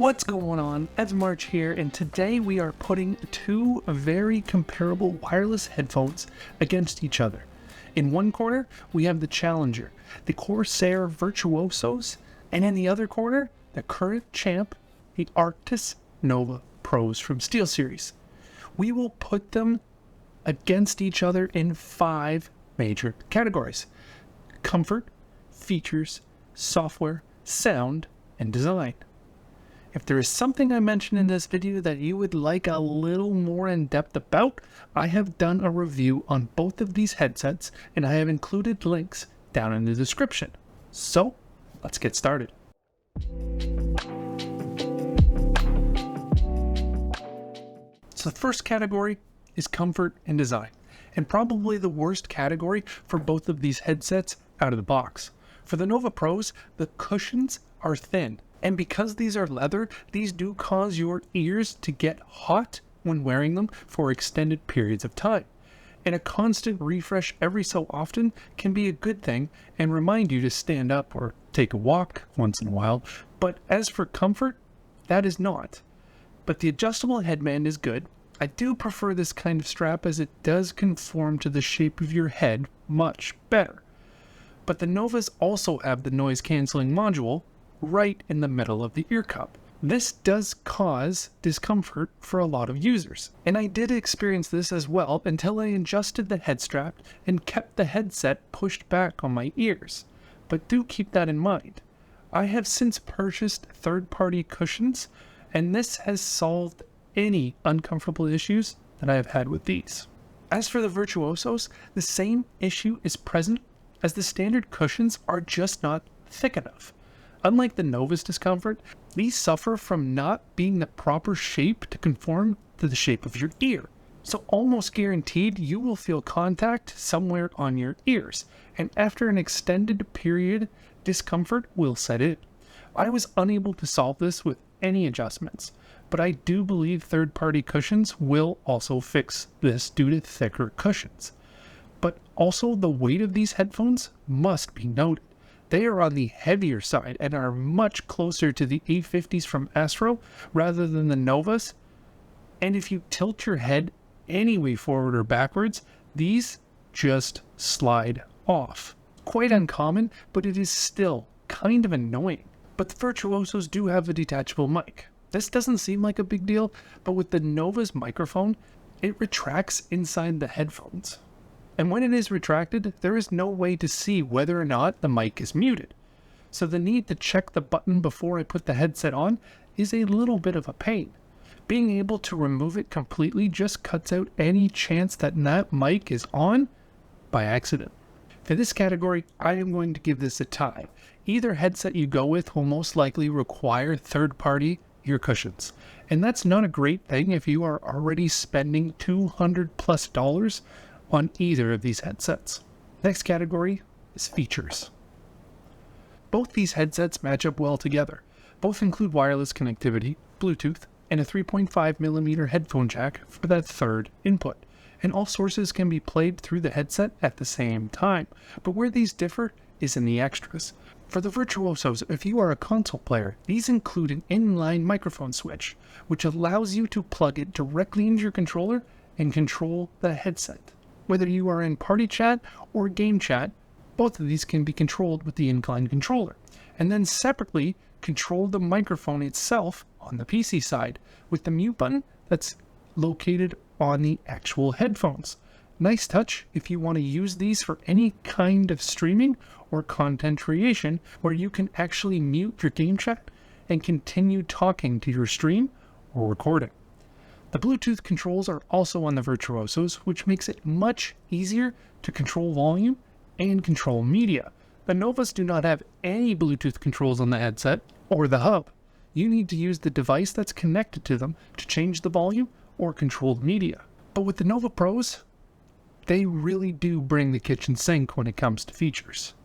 What's going on? It's March here, and today we are putting two very comparable wireless headphones against each other. In one corner, we have the challenger, the Corsair Virtuosos, and in the other corner, the current champ, the Arctis Nova Pros from SteelSeries. We will put them against each other in 5 major categories: comfort, features, software, sound, and design. If there is something I mentioned in this video that you would like a little more in depth about, I have done a review on both of these headsets and I have included links down in the description. So, let's get started. So the first category is comfort and design, and probably the worst category for both of these headsets out of the box. For the Nova Pros, the cushions are thin. And because these are leather, these do cause your ears to get hot when wearing them for extended periods of time. And a constant refresh every so often can be a good thing and remind you to stand up or take a walk once in a while. But as for comfort, that is not. But the adjustable headband is good. I do prefer this kind of strap as it does conform to the shape of your head much better. But the Novas also have the noise cancelling module right in the middle of the ear cup. This does cause discomfort for a lot of users, and I did experience this as well until I adjusted the head strap and kept the headset pushed back on my ears. But do keep that in mind. I have since purchased third-party cushions, and this has solved any uncomfortable issues that I have had with these. As for the Virtuosos, the same issue is present as the standard cushions are just not thick enough. Unlike the Nova's discomfort, these suffer from not being the proper shape to conform to the shape of your ear. So almost guaranteed you will feel contact somewhere on your ears, and after an extended period, discomfort will set in. I was unable to solve this with any adjustments, but I do believe third-party cushions will also fix this due to thicker cushions. But also the weight of these headphones must be noted. They are on the heavier side and are much closer to the A50s from Astro rather than the Novas. And if you tilt your head any way forward or backwards, these just slide off. Quite uncommon, but it is still kind of annoying. But the Virtuosos do have a detachable mic. This doesn't seem like a big deal, but with the Nova's microphone, it retracts inside the headphones. And when it is retracted, there is no way to see whether or not the mic is muted. So the need to check the button before I put the headset on is a little bit of a pain. Being able to remove it completely just cuts out any chance that that mic is on by accident. For this category, I am going to give this a tie. Either headset you go with will most likely require third-party ear cushions. And that's not a great thing if you are already spending $200+ on either of these headsets. Next category is features. Both these headsets match up well together. Both include wireless connectivity, Bluetooth, and a 3.5mm headphone jack for that third input. And all sources can be played through the headset at the same time. But where these differ is in the extras. For the Virtuosos, if you are a console player, these include an inline microphone switch, which allows you to plug it directly into your controller and control the headset. Whether you are in party chat or game chat, both of these can be controlled with the incline controller. And then separately, control the microphone itself on the PC side with the mute button that's located on the actual headphones. Nice touch if you want to use these for any kind of streaming or content creation where you can actually mute your game chat and continue talking to your stream or recording. The Bluetooth controls are also on the Virtuosos, which makes it much easier to control volume and control media. The Novas do not have any Bluetooth controls on the headset or the hub. You need to use the device that's connected to them to change the volume or control the media. But with the Nova Pros, they really do bring the kitchen sink when it comes to features.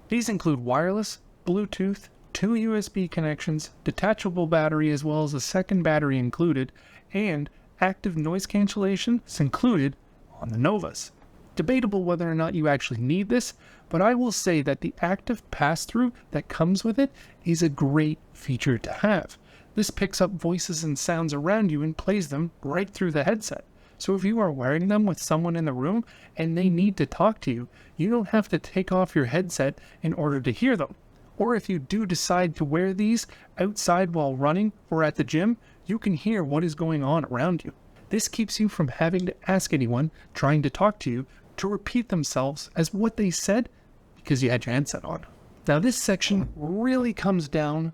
These include wireless, Bluetooth, 2 USB connections, detachable battery as well as a second battery included, and active noise cancellation is included on the Novas. Debatable whether or not you actually need this, but I will say that the active pass-through that comes with it is a great feature to have. This picks up voices and sounds around you and plays them right through the headset. So if you are wearing them with someone in the room and they need to talk to you, you don't have to take off your headset in order to hear them. Or if you do decide to wear these outside while running or at the gym, you can hear what is going on around you. This keeps you from having to ask anyone trying to talk to you to repeat themselves as what they said because you had your headset on. Now this section really comes down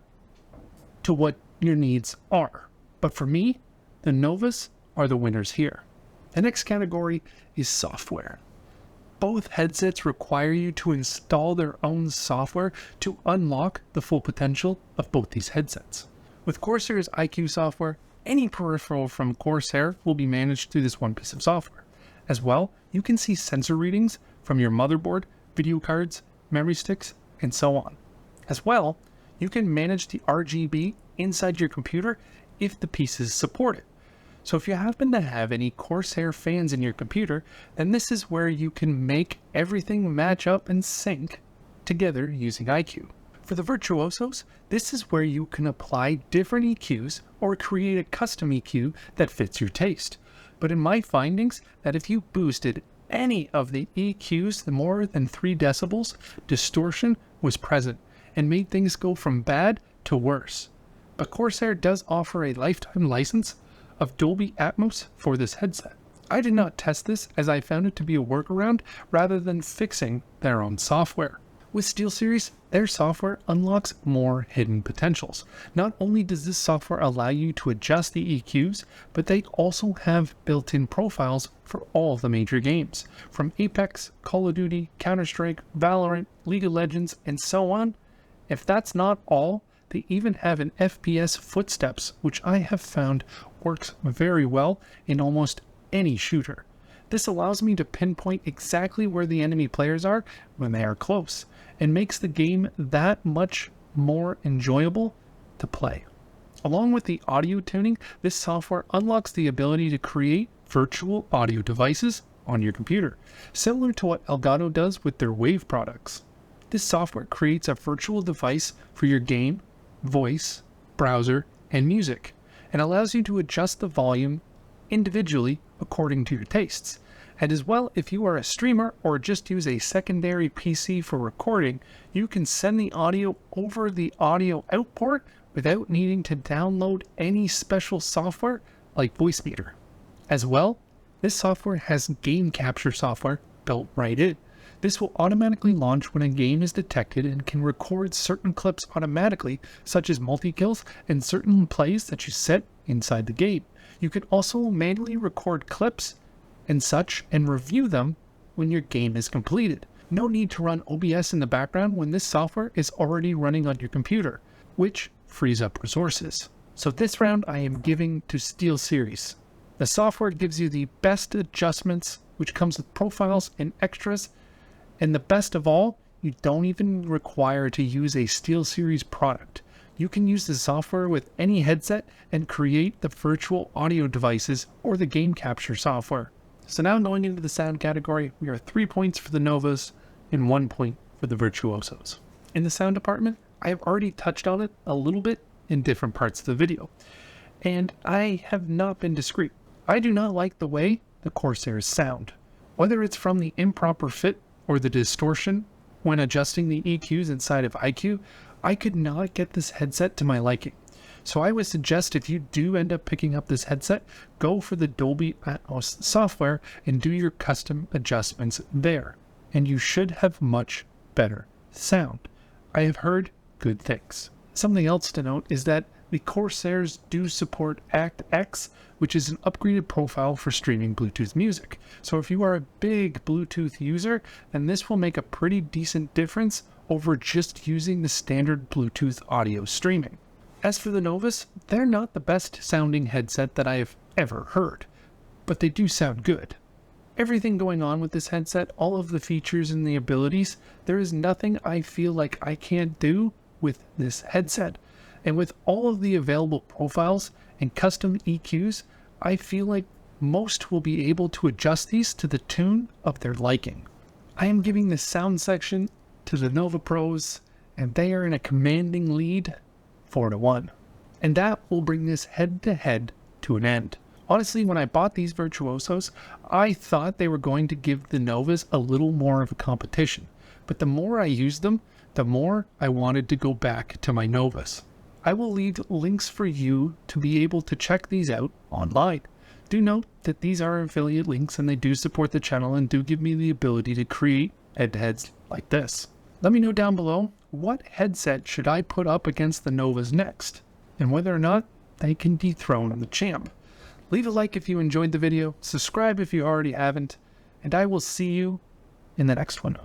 to what your needs are. But for me, the Novas are the winners here. The next category is software. Both headsets require you to install their own software to unlock the full potential of both these headsets. With Corsair's IQ software, any peripheral from Corsair will be managed through this one piece of software. As well, you can see sensor readings from your motherboard, video cards, memory sticks, and so on. As well, you can manage the RGB inside your computer if the pieces support it. So if you happen to have any Corsair fans in your computer, then this is where you can make everything match up and sync together using IQ. For the Virtuosos, this is where you can apply different EQs or create a custom EQ that fits your taste. But in my findings, that if you boosted any of the EQs more than 3 decibels, distortion was present and made things go from bad to worse. But Corsair does offer a lifetime license of Dolby Atmos for this headset. I did not test this as I found it to be a workaround rather than fixing their own software. With SteelSeries, their software unlocks more hidden potentials. Not only does this software allow you to adjust the EQs, but they also have built-in profiles for all the major games, from Apex, Call of Duty, Counter-Strike, Valorant, League of Legends, and so on. If that's not all, they even have an FPS footsteps, which I have found works very well in almost any shooter. This allows me to pinpoint exactly where the enemy players are when they are close, and makes the game that much more enjoyable to play. Along with the audio tuning, this software unlocks the ability to create virtual audio devices on your computer, similar to what Elgato does with their Wave products. This software creates a virtual device for your game, voice, browser, and music, and allows you to adjust the volume individually according to your tastes. And as well, if you are a streamer or just use a secondary PC for recording, you can send the audio over the audio output without needing to download any special software like Voicemeeter. As well, this software has game capture software built right in. This will automatically launch when a game is detected and can record certain clips automatically, such as multi-kills and certain plays that you set inside the game. You can also manually record clips and such and review them when your game is completed. No need to run OBS in the background when this software is already running on your computer, which frees up resources. So this round I am giving to SteelSeries. The software gives you the best adjustments, which comes with profiles and extras. And the best of all, you don't even require to use a SteelSeries product. You can use the software with any headset and create the virtual audio devices or the game capture software. So now going into the sound category, we are 3 points for the Novas and 1 point for the Virtuosos. In the sound department, I have already touched on it a little bit in different parts of the video, and I have not been discreet. I do not like the way the Corsairs sound. Whether it's from the improper fit or the distortion when adjusting the EQs inside of IQ, I could not get this headset to my liking. So I would suggest if you do end up picking up this headset, go for the Dolby Atmos software and do your custom adjustments there, and you should have much better sound. I have heard good things. Something else to note is that the Corsairs do support ActX, which is an upgraded profile for streaming Bluetooth music. So if you are a big Bluetooth user, then this will make a pretty decent difference over just using the standard Bluetooth audio streaming. As for the Novas, they're not the best sounding headset that I have ever heard, but they do sound good. Everything going on with this headset, all of the features and the abilities, there is nothing I feel like I can't do with this headset. And with all of the available profiles and custom EQs, I feel like most will be able to adjust these to the tune of their liking. I am giving the sound section to the Nova Pros, and they are in a commanding lead 4-1. And that will bring this head-to-head to an end. Honestly, when I bought these Virtuosos, I thought they were going to give the Novas a little more of a competition. But the more I used them, the more I wanted to go back to my Novas. I will leave links for you to be able to check these out online. Do note that these are affiliate links and they do support the channel and do give me the ability to create head-to-heads like this. Let me know down below, what headset should I put up against the Novas next, and whether or not they can dethrone the champ. Leave a like if you enjoyed the video, subscribe if you already haven't, and I will see you in the next one.